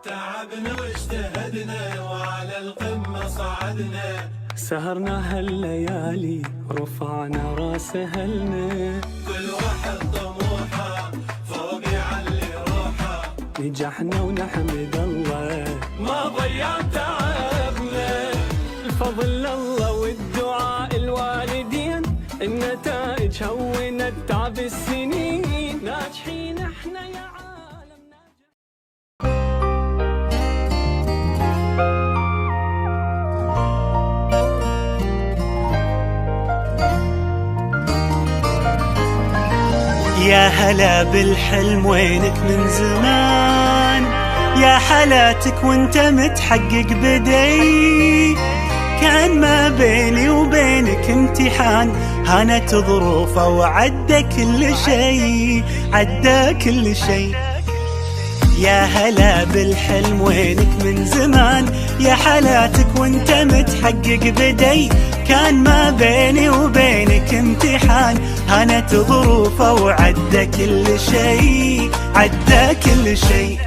تعبنا واجتهدنا وعلى القمة صعدنا، سهرنا هالليالي رفعنا راس أهلنا، كل واحد طموحه فوق يعلي روحه، نجحنا ونحمد الله ما ضيع تعبنا. الفضل الله والدعاء الوالدين، النتائج هونت تعب السنين، ناجحين احنا يا عالم ناجح. يا هلا بالحلم وينك من زمان، يا حالاتك وانت متحقق بدي، كان ما بيني وبينك امتحان، هانت ظروفه وعدى كل شي، عدى كل شي. يا هلا بالحلم وينك من زمان، يا حالاتك وانت متحقق بدي، كان ما بيني وبينك امتحان، هانت ظروفه وعدى كل شي، عدى كل شي.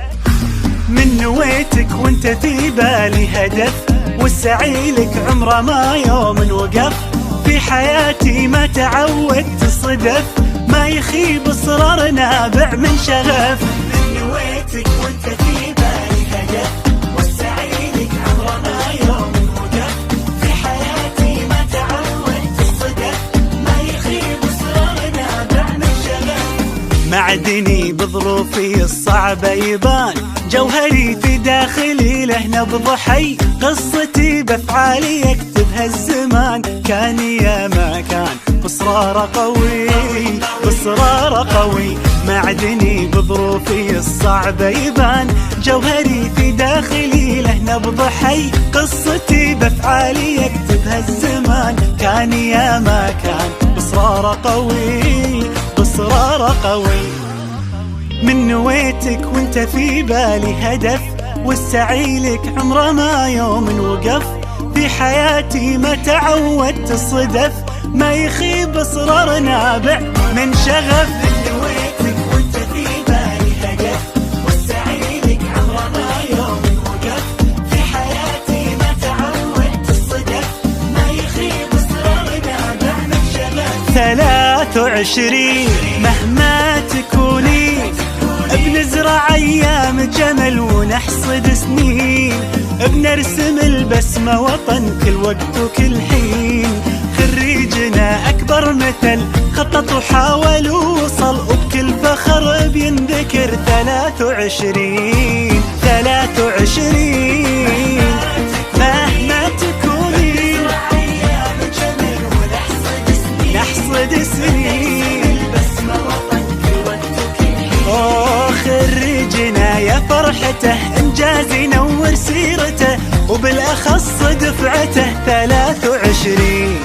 من نويتك وانت في بالي هدف، والسعي لك عمره ما يوم وقف، في حياتي ما تعودت صدف، ما يخيب اصرار نابع من شغف. من نويتك وانت في بالي هدف، والسعي لك عمره ما يوم وقف، في حياتي ما تعودت صدف، ما يخيب اصرار نابع من شغف. معدني بظروفي الصعبة يبان، جوهري في داخلي له نبض حي، قصتي بافعالي يكتبها الزمان، كان يا ما كان بإصرار قوي، بإصرار قوي. معدني بظروفي الصعبة يبان، جوهري في داخلي له نبض حي، قصتي بافعالي يكتبها الزمان، كان يا ما كان بإصرار قوي، بإصرار قوي. من نويتك وانت في بالي هدف، والسعي لك عمره ما يوم وقف، في حياتي ما تعودت الصدف، ما يخيب اصرار نابع من شغف. من نويتك وانت في بالي هدف، والسعي لك عمره ما يوم وقف، في حياتي ما تعودت الصدف، ما يخيب اصرار نابع من شغف. 23 مهما تكوني، بنزرع ايام جمل ونحصد سنين، بنرسم البسمة وطن كل وقت وكل حين، خريجنا اكبر مثل خطط وحاول ووصل، وبكل فخر بينذكر 23 23 مهما تكوني، نحصد سنين، خريجنا يا فرحته انجاز ينور سيرته، وبالاخص دفعته 23.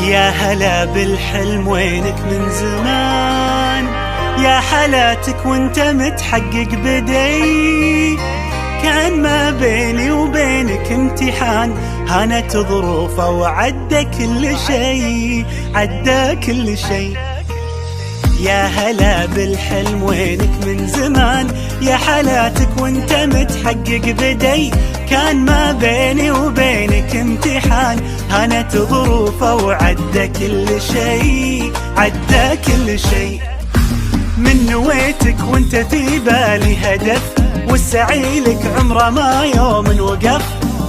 يا هلا بالحلم وينك من زمان، يا حالاتك وانت متحقق بدي، كان ما بيني وبينك امتحان، هانت ظروفه وعدى كل شي، عدى كل شي. يا هلا بالحلم وينك من زمان، يا حالاتك وانت متحقق بدي، كان ما بيني وبينك امتحان، هانت ظروفه وعدى كل شي، عدى كل شي. من نويتك وانت في بالي هدف، والسعي لك عمره ما يوم وقف،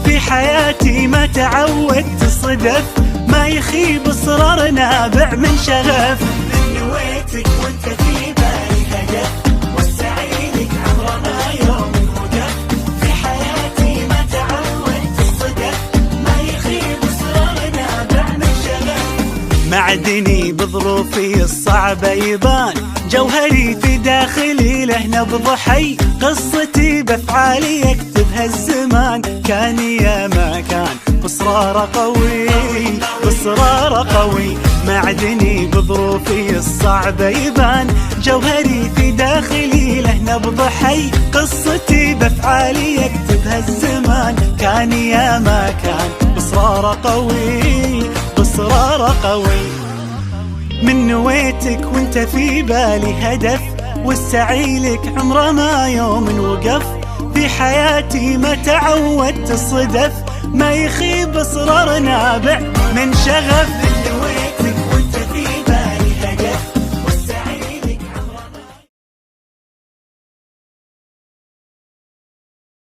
في حياتي ما تعودت صدف، ما يخيب اصرار نابع من شغف. من نويتك وانت في بالي هدف، والسعي لك عمره ما يوم معدني بظروفي الصعبة يبان، جوهري في داخلي له نبض حي، قصتي بأفعالي يكتبها الزمان، كان يا ما كان بإصرار قوي، بإصرار قوي. معدني بظروفي الصعبة يبان، جوهري في داخلي له نبض حي، قصتي بأفعالي يكتبها الزمان، كان يا ما كان بإصرار قوي، بإصرار قوي. من نويتك وانت في بالي هدف، والسعي لك عمره ما يوم وقف، في حياتي ما تعودت الصدف، ما يخيب إصرار نابع من شغف.